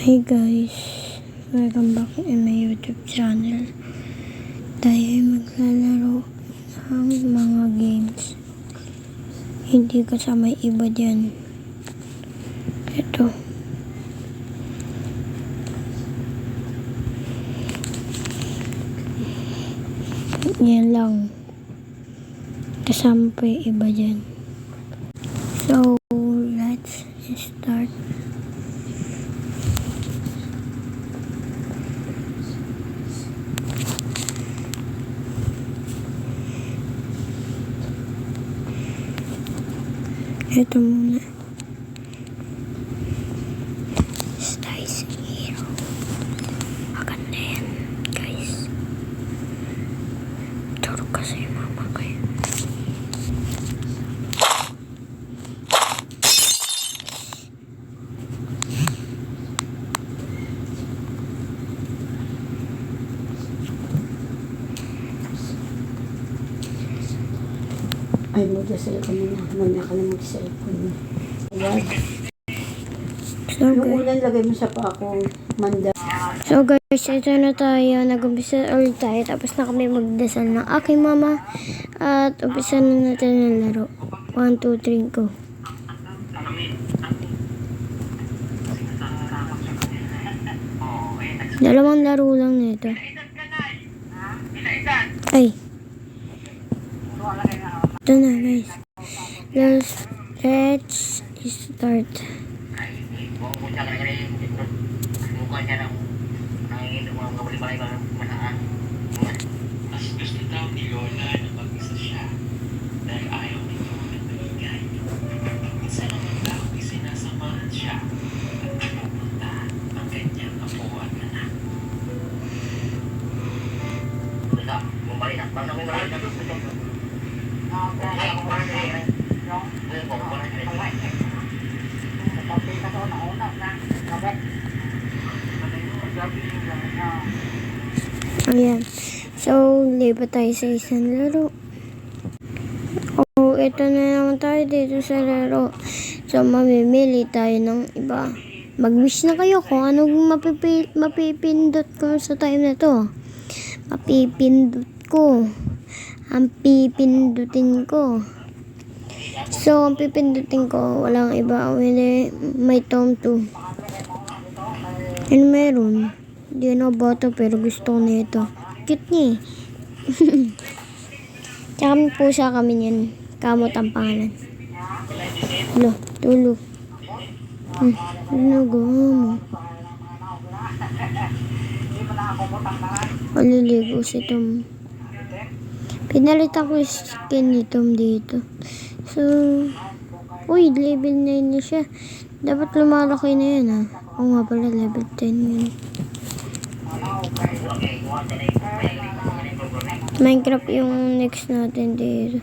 Hey guys, welcome back in my YouTube channel. Tayo ay maglalaro ng mga games. Hindi kasama iba dyan. Ito. Yan lang. Kasama pa yung iba dyan. So, let's start. Ito muna. Styles Hero. Maganda yan, guys. Turog kasi yung mama ko yun. Ay, magdasal ka muna. Mamaya ka na mag-cellphone mo. Ayan. So Yung guys, ulan, lagay mo sa pa ako. Manda. ito na tayo. Nag-umpisa ulit tayo. Tapos na kami magdasal ng aking mama. At umpisa na natin ng laro. 1, 2, 3, go. Dalawang laro lang nito. Ay. Ito na guys. Let's start. Mas gusto daw ni Lola na mag-isa siya dahil ayaw nito ng maligay. Minsan naman daw isinasamahan siya at pupunta ang kanyang apo at anak. Ayan. So, lipat tayo sa isang laro. Oh, ito na naman tayo dito sa laro. So, mamimili tayo ng iba. Mag-wish na kayo kung anong mapipindot ko sa time na to. Mapipindot ko. Ang pipindutin ko. So, ang pipindutin ko, walang iba. Hindi, may Tom 2. Ano meron? Hindi na boto pero gusto ko na ito. Cute niya eh. Tsaka may pusa kami niyan. Kamot ang pangalan. Lo, tulo. Ano mo? Maliligo si Tom. Pinalitan ko yung skin ni Tom dito. So, uy, level 9 na siya. Dapat lumalaki na yan ah. Oo nga pala, level 10 yun. Minecraft yung next natin dito.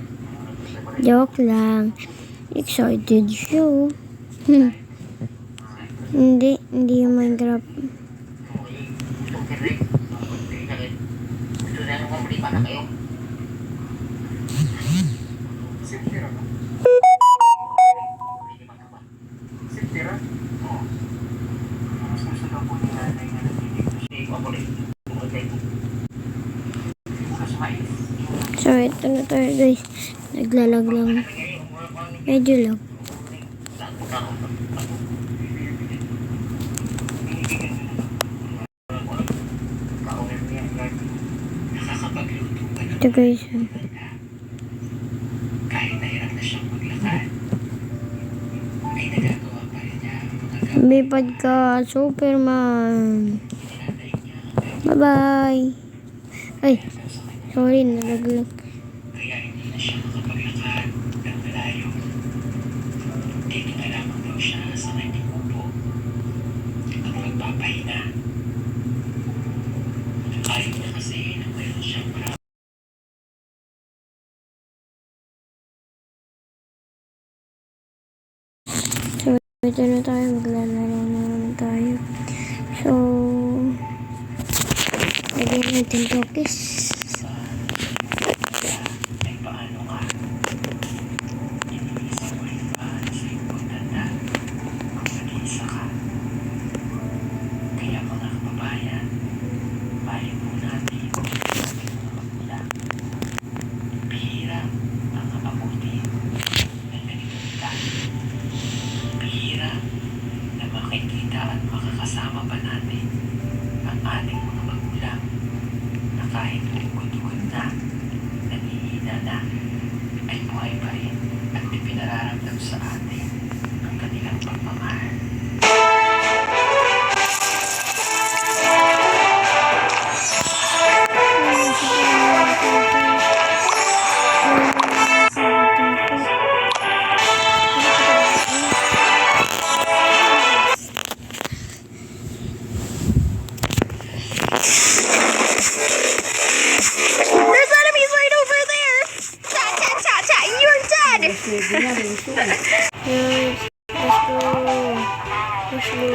Joke lang. Excited show. Hindi yung Minecraft. So, ito na tayo guys. Naglalag lang. Medyo lag. Ito guys. Kahit nahirap na siyang maglakad, ay nagagawa pa rin niya ang mga Lumipad ka, Superman. Bye-bye. Ay, sorry, nalaglag. kaya hindi na siya makapaglakad ng malayo. Dito na lamang daw siya sa kanyang upo at magpapahinga. Ayaw niya kasi na mayroon siyang marami. So, ito na tayo. Maglalaro na naman tayo. So, lagyan natin cookies. Ay paano ka? Iniisip mo rin ba na sa iyong pagtanda, mag-isa ka? makikita at makakasama pa natin ang ating mga magulang na kahit ugod-ugod na, nanihina na, ay buhay pa rin at ipinararamdam sa atin ang kanilang pagmamahal. There's enemies right over there! Ta ta ta ta! You're dead! Pwede na rin ito eh. Yes, let's go. Let's go.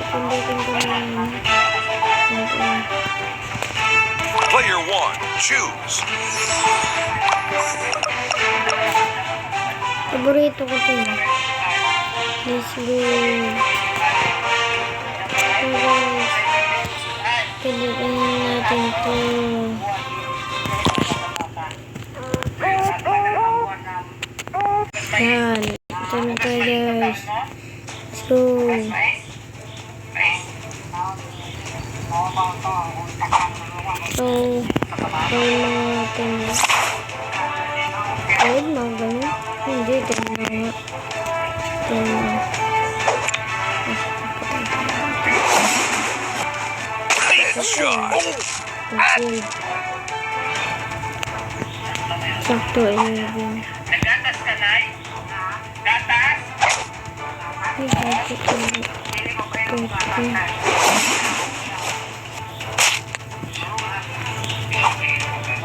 Pindutin ko na. Player one, choose. Paborito ko to. Let's go. Guys, pindutin natin to. Yan. Ito na tayo guys. Let's go. So, gawin lang natin. Gawin mo, ganyan. Hindi, gawin na nga. Gawin na. Headshot. Okay. Sakto, ayun. Nagatas ka, Nay? Gatas? Ay, bakit hindi?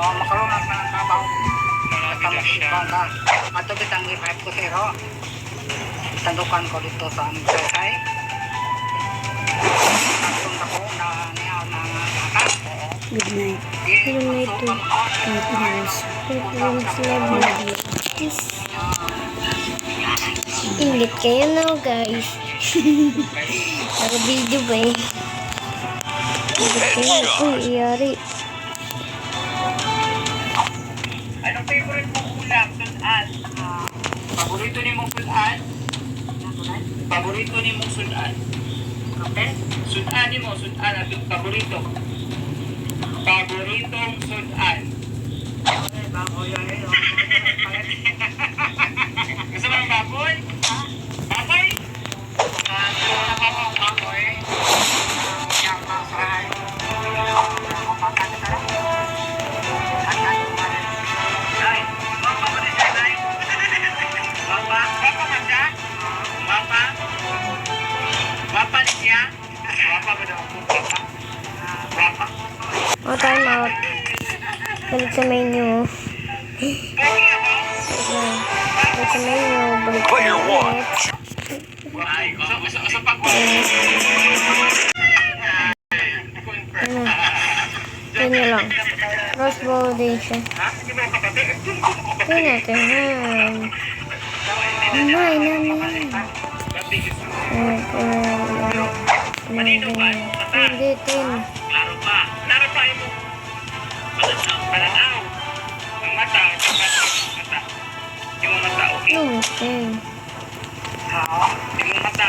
Makaroon pa ng trabaho. Kamusta na? Matubit ang i-pipe ko siro. Tandukan ko dito sa aming saysay. Natong ako na niya ng gatas. Good night. Ano na ito? Tapos, Ingit kayo na guys. Naka-video ba eh? Ingit kayo. Uy, iyari. Anong favorite mong ulam, Sudan? Paborito ni mong Sudan? Paborito ni mong Sudan? Sudan ni mo, Sudan at paborito. Paboritong Sudan. Gusto mo ng baboy? Baboy? Nay, mapa ba na siya, Nay? Mapa? Mapa man siya? Mapa? Mapa ni siya? Mapa ba daw? Mapa? Mapa? Oh, time out. Balik sa menu. Pogi ako? Balik sa menu. Balik sa Player one, Ay, sa pag Ano? Ganyan lang. Crossbow din siya. Ha? Hindi mo kapatid? Tingnan natin. Ay, namin. Manino ba? Mata? Hindi, tin. Klaro pa. Klaro pa yung pananaw. Ang mata. Mata. Yung mata, okay? No, tin. Yung mata.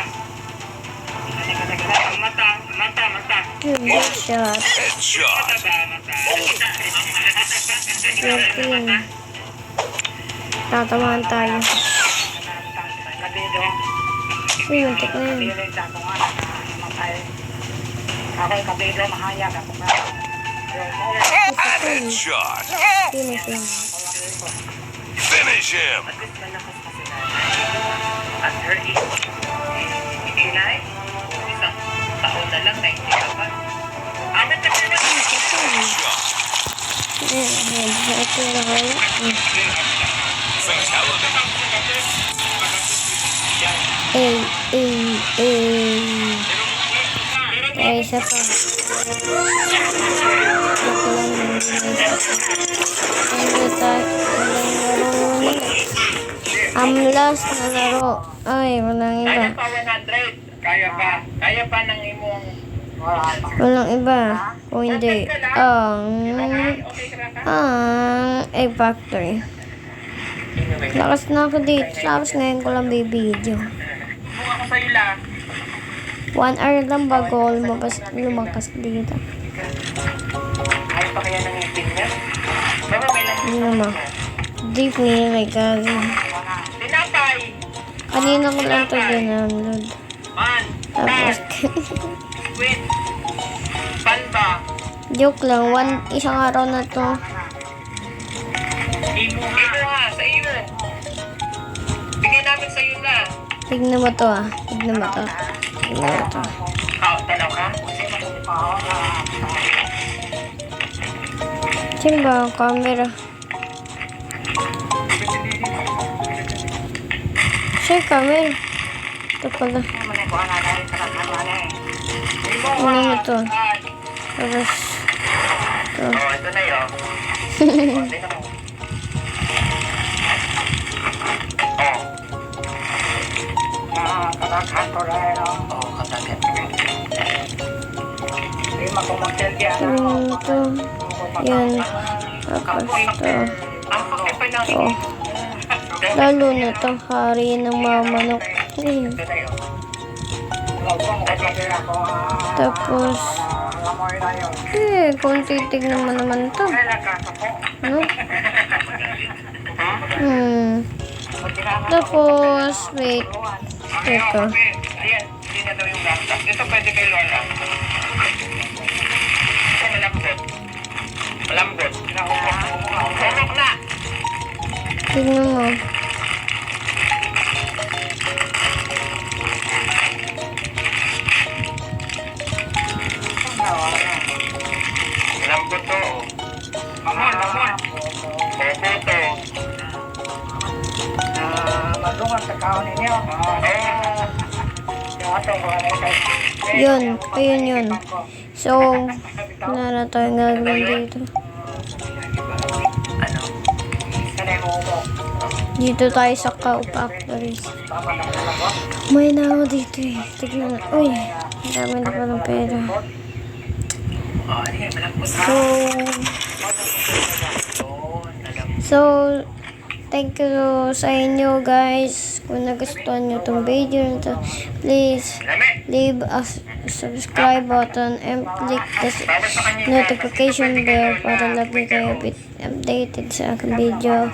Ang mata. Mata. Yung headshot. headshot. Mata ba? Mata. Yung tin. Tatamaan tayo. Uy, mantik na yun. Ako'y kabido, mahayag ako ka. Headshot. Finish yun. Finish him. At her age, inay, isang taon na lang, 90 ka pa. Amin na ka na. Headshot. Headshot yung nakala. Fatality. Ay, isa pa. Last na laro. Ay, walang iba. Kaya pa 100. Kaya pa ng imong Walang iba. O hindi. Ang Egg Factory. Lakas na ako dito. Tapos ngayon ko lang bibidyo. Sumbong ako sa'yo la. 1 hour lang bago lumakas dito. Ayaw pa kaya ng ngipin niya? Mama, may lang. Hindi naman. Deep ni my God. Tinapay! Kanina ko lang ito download. Man! Tapos, Wait! Panda! joke lang. Isang araw na to. Imo ha! Sa iyo! Bigay namin sa iyo na! Tignan mo to ah. Tignan mo to. Tignan mo to. Tanaw ka? Sino ba ang camera? Siya yung camera. Ito pala. Ano mo to? Tapos, ito. Oh, ito na yun. Oh, tingnan mo. Katakan ko na yun. Oo, katakan. Hindi makumagsildi Ito. Yan. Tapos ito. Ang pakipay ng Ito. Lalo na to. Hari ng mga manok. Ayun. ito na yun. Tapos, kung titignan mo naman to. No? Tapos, wait. Ito. Ayan, hindi na daw yung laptop. Ito pwede kay Lola. Ito malambot. Malambot. Humok na. Tignan mo. Malambot to. Mamon, mamon. Opo to. Madungan sa kaon ninyo. Yun. Ayun yun. So, wala na tayong gagawin dito. Ano? Sanay mo mo. Dito tayo sa cow factories. May na ako dito eh. Tignan na. Uy, ang dami na pa ng pera. Oh, hindi malambot. So, thank you sa inyo guys. Kung nagustuhan nyo itong video na to, please leave a subscribe button and click the notification bell para lagi kayo updated sa aking video.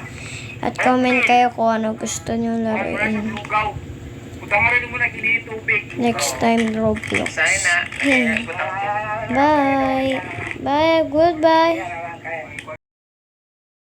At comment kayo kung ano gusto nyo laruin. Next time, Roblox. Sana. Bye! Bye! Goodbye!